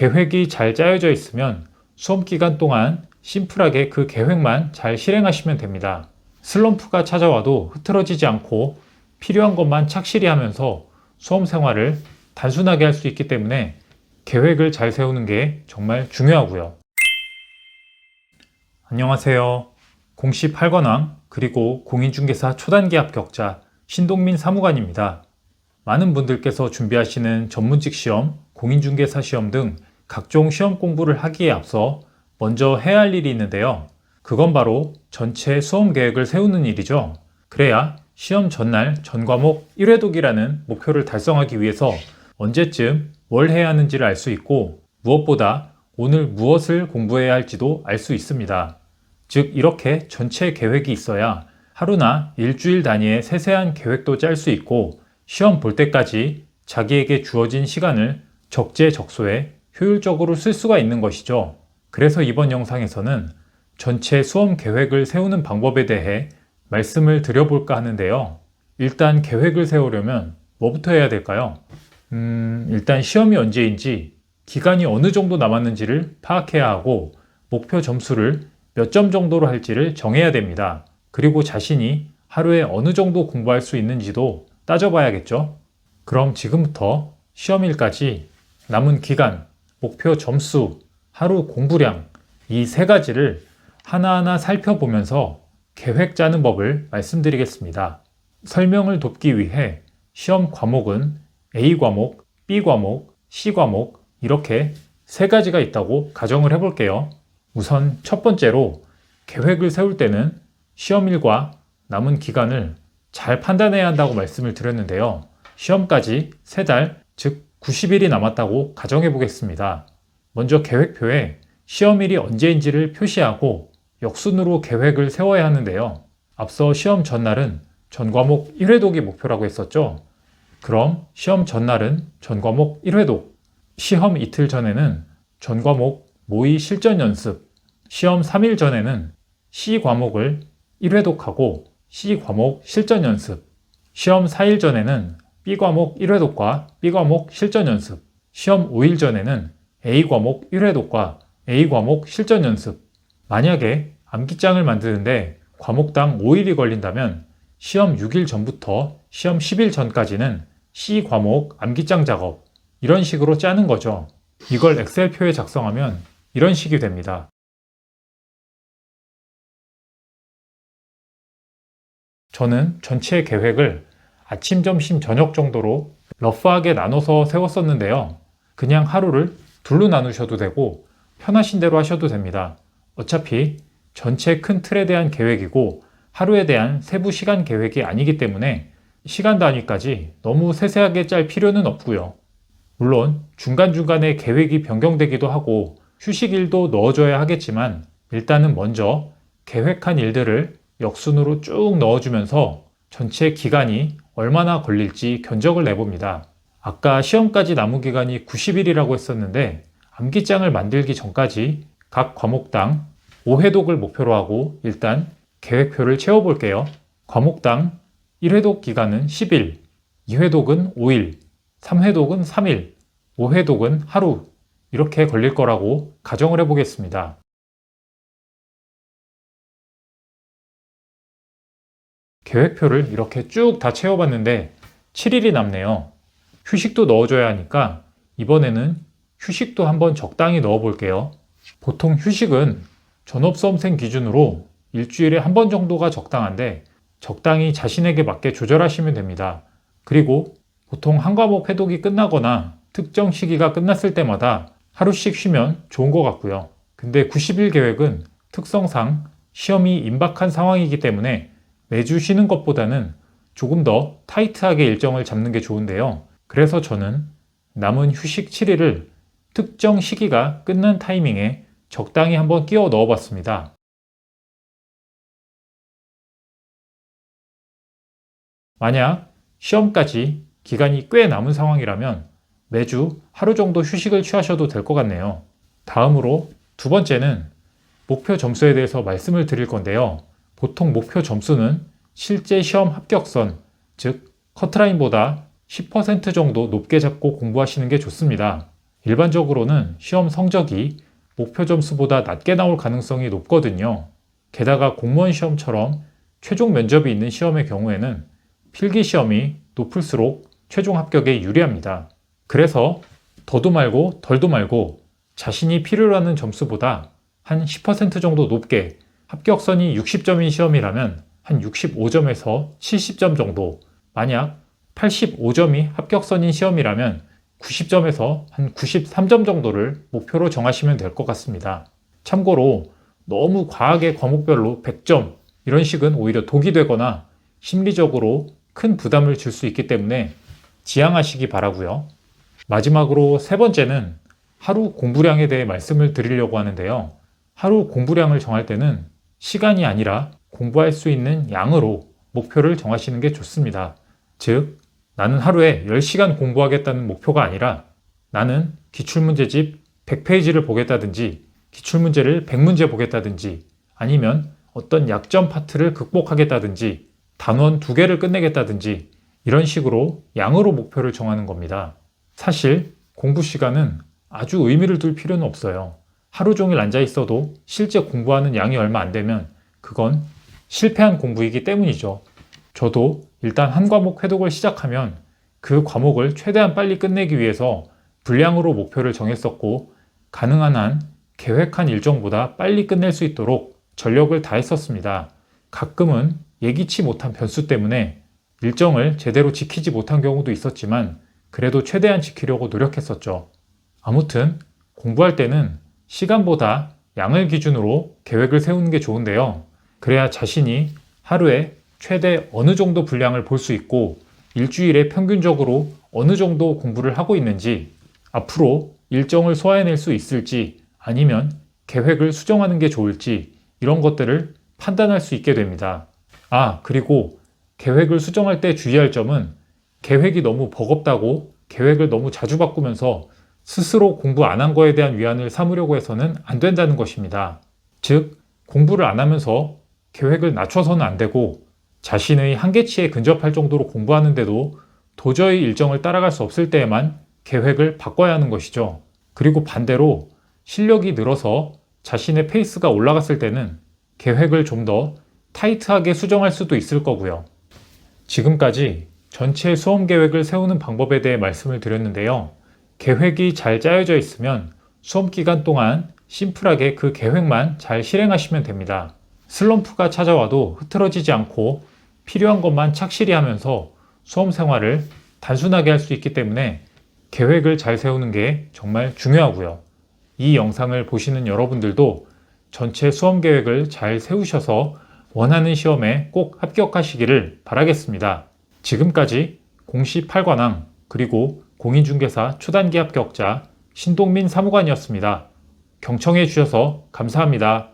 계획이 잘 짜여져 있으면 수험 기간 동안 심플하게 그 계획만 잘 실행하시면 됩니다. 슬럼프가 찾아와도 흐트러지지 않고 필요한 것만 착실히 하면서 수험 생활을 단순하게 할 수 있기 때문에 계획을 잘 세우는 게 정말 중요하고요. 안녕하세요. 공시 8관왕 그리고 공인중개사 초단기 합격자 신동민 사무관입니다. 많은 분들께서 준비하시는 전문직 시험, 공인중개사 시험 등 각종 시험 공부를 하기에 앞서 먼저 해야 할 일이 있는데요. 그건 바로 전체 수험 계획을 세우는 일이죠. 그래야 시험 전날 전 과목 1회독이라는 목표를 달성하기 위해서 언제쯤 뭘 해야 하는지를 알 수 있고 무엇보다 오늘 무엇을 공부해야 할지도 알 수 있습니다. 즉 이렇게 전체 계획이 있어야 하루나 일주일 단위의 세세한 계획도 짤 수 있고 시험 볼 때까지 자기에게 주어진 시간을 적재적소에 효율적으로 쓸 수가 있는 것이죠. 그래서 이번 영상에서는 전체 수험 계획을 세우는 방법에 대해 말씀을 드려볼까 하는데요. 일단 계획을 세우려면 뭐부터 해야 될까요? 일단 시험이 언제인지, 기간이 어느 정도 남았는지를 파악해야 하고 목표 점수를 몇 점 정도로 할지를 정해야 됩니다. 그리고 자신이 하루에 어느 정도 공부할 수 있는지도 따져봐야겠죠. 그럼 지금부터 시험일까지 남은 기간, 목표 점수, 하루 공부량 이 세 가지를 하나하나 살펴보면서 계획 짜는 법을 말씀드리겠습니다. 설명을 돕기 위해 시험 과목은 A 과목, B 과목, C 과목 이렇게 세 가지가 있다고 가정을 해볼게요. 우선 첫 번째로 계획을 세울 때는 시험일과 남은 기간을 잘 판단해야 한다고 말씀을 드렸는데요. 시험까지 3달, 즉 90일이 남았다고 가정해 보겠습니다. 먼저 계획표에 시험일이 언제인지를 표시하고 역순으로 계획을 세워야 하는데요. 앞서 시험 전날은 전 과목 1회독이 목표라고 했었죠. 그럼 시험 전날은 전 과목 1회독, 시험 이틀 전에는 전 과목 모의 실전 연습, 시험 3일 전에는 C 과목을 1회독하고 C 과목 실전 연습, 시험 4일 전에는 B 과목 1회독과 B 과목 실전 연습, 시험 5일 전에는 A 과목 1회독과 A 과목 실전 연습. 만약에 암기장을 만드는데 과목당 5일이 걸린다면 시험 6일 전부터 시험 10일 전까지는 C 과목 암기장 작업, 이런 식으로 짜는 거죠. 이걸 엑셀표에 작성하면 이런 식이 됩니다. 저는 전체 계획을 아침, 점심, 저녁 정도로 러프하게 나눠서 세웠었는데요. 그냥 하루를 둘로 나누셔도 되고 편하신 대로 하셔도 됩니다. 어차피 전체 큰 틀에 대한 계획이고 하루에 대한 세부 시간 계획이 아니기 때문에 시간 단위까지 너무 세세하게 짤 필요는 없고요. 물론 중간중간에 계획이 변경되기도 하고 휴식일도 넣어줘야 하겠지만 일단은 먼저 계획한 일들을 역순으로 쭉 넣어주면서 전체 기간이 얼마나 걸릴지 견적을 내봅니다. 아까 시험까지 남은 기간이 90일이라고 했었는데 암기장을 만들기 전까지 각 과목당 5회독을 목표로 하고 일단 계획표를 채워볼게요. 과목당 1회독 기간은 10일, 2회독은 5일, 3회독은 3일, 5회독은 하루 이렇게 걸릴 거라고 가정을 해보겠습니다. 계획표를 이렇게 쭉 다 채워봤는데 7일이 남네요. 휴식도 넣어줘야 하니까 이번에는 휴식도 한번 적당히 넣어볼게요. 보통 휴식은 전업수험생 기준으로 일주일에 한 번 정도가 적당한데 적당히 자신에게 맞게 조절하시면 됩니다. 그리고 보통 한 과목 회독이 끝나거나 특정 시기가 끝났을 때마다 하루씩 쉬면 좋은 것 같고요. 근데 90일 계획은 특성상 시험이 임박한 상황이기 때문에 매주 쉬는 것보다는 조금 더 타이트하게 일정을 잡는 게 좋은데요. 그래서 저는 남은 휴식 7일을 특정 시기가 끝난 타이밍에 적당히 한번 끼워 넣어 봤습니다. 만약 시험까지 기간이 꽤 남은 상황이라면 매주 하루 정도 휴식을 취하셔도 될 것 같네요. 다음으로 두 번째는 목표 점수에 대해서 말씀을 드릴 건데요. 보통 목표 점수는 실제 시험 합격선, 즉 커트라인보다 10% 정도 높게 잡고 공부하시는 게 좋습니다. 일반적으로는 시험 성적이 목표 점수보다 낮게 나올 가능성이 높거든요. 게다가 공무원 시험처럼 최종 면접이 있는 시험의 경우에는 필기 시험이 높을수록 최종 합격에 유리합니다. 그래서 더도 말고 덜도 말고 자신이 필요로 하는 점수보다 한 10% 정도 높게, 합격선이 60점인 시험이라면 한 65점에서 70점 정도, 만약 85점이 합격선인 시험이라면 90점에서 한 93점 정도를 목표로 정하시면 될 것 같습니다. 참고로 너무 과하게 과목별로 100점 이런 식은 오히려 독이 되거나 심리적으로 큰 부담을 줄 수 있기 때문에 지양하시기 바라고요. 마지막으로 세 번째는 하루 공부량에 대해 말씀을 드리려고 하는데요. 하루 공부량을 정할 때는 시간이 아니라 공부할 수 있는 양으로 목표를 정하시는 게 좋습니다. 즉, 나는 하루에 10시간 공부하겠다는 목표가 아니라 나는 기출문제집 100페이지를 보겠다든지 기출문제를 100문제 보겠다든지 아니면 어떤 약점 파트를 극복하겠다든지 단원 2개를 끝내겠다든지 이런 식으로 양으로 목표를 정하는 겁니다. 사실 공부 시간은 아주 의미를 둘 필요는 없어요. 하루 종일 앉아 있어도 실제 공부하는 양이 얼마 안 되면 그건 실패한 공부이기 때문이죠. 저도 일단 한 과목 회독을 시작하면 그 과목을 최대한 빨리 끝내기 위해서 분량으로 목표를 정했었고 가능한 한 계획한 일정보다 빨리 끝낼 수 있도록 전력을 다했었습니다. 가끔은 예기치 못한 변수 때문에 일정을 제대로 지키지 못한 경우도 있었지만 그래도 최대한 지키려고 노력했었죠. 아무튼 공부할 때는 시간보다 양을 기준으로 계획을 세우는 게 좋은데요. 그래야 자신이 하루에 최대 어느 정도 분량을 볼 수 있고 일주일에 평균적으로 어느 정도 공부를 하고 있는지, 앞으로 일정을 소화해낼 수 있을지 아니면 계획을 수정하는 게 좋을지 이런 것들을 판단할 수 있게 됩니다. 그리고 계획을 수정할 때 주의할 점은 계획이 너무 버겁다고 계획을 너무 자주 바꾸면서 스스로 공부 안 한 거에 대한 위안을 삼으려고 해서는 안 된다는 것입니다. 즉, 공부를 안 하면서 계획을 낮춰서는 안 되고 자신의 한계치에 근접할 정도로 공부하는데도 도저히 일정을 따라갈 수 없을 때에만 계획을 바꿔야 하는 것이죠. 그리고 반대로 실력이 늘어서 자신의 페이스가 올라갔을 때는 계획을 좀 더 타이트하게 수정할 수도 있을 거고요. 지금까지 전체 수험 계획을 세우는 방법에 대해 말씀을 드렸는데요. 계획이 잘 짜여져 있으면 수험 기간 동안 심플하게 그 계획만 잘 실행하시면 됩니다. 슬럼프가 찾아와도 흐트러지지 않고 필요한 것만 착실히 하면서 수험 생활을 단순하게 할 수 있기 때문에 계획을 잘 세우는 게 정말 중요하고요. 이 영상을 보시는 여러분들도 전체 수험 계획을 잘 세우셔서 원하는 시험에 꼭 합격하시기를 바라겠습니다. 지금까지 공시 8관왕 그리고 공인중개사 초단기 합격자 신동민 사무관이었습니다. 경청해 주셔서 감사합니다.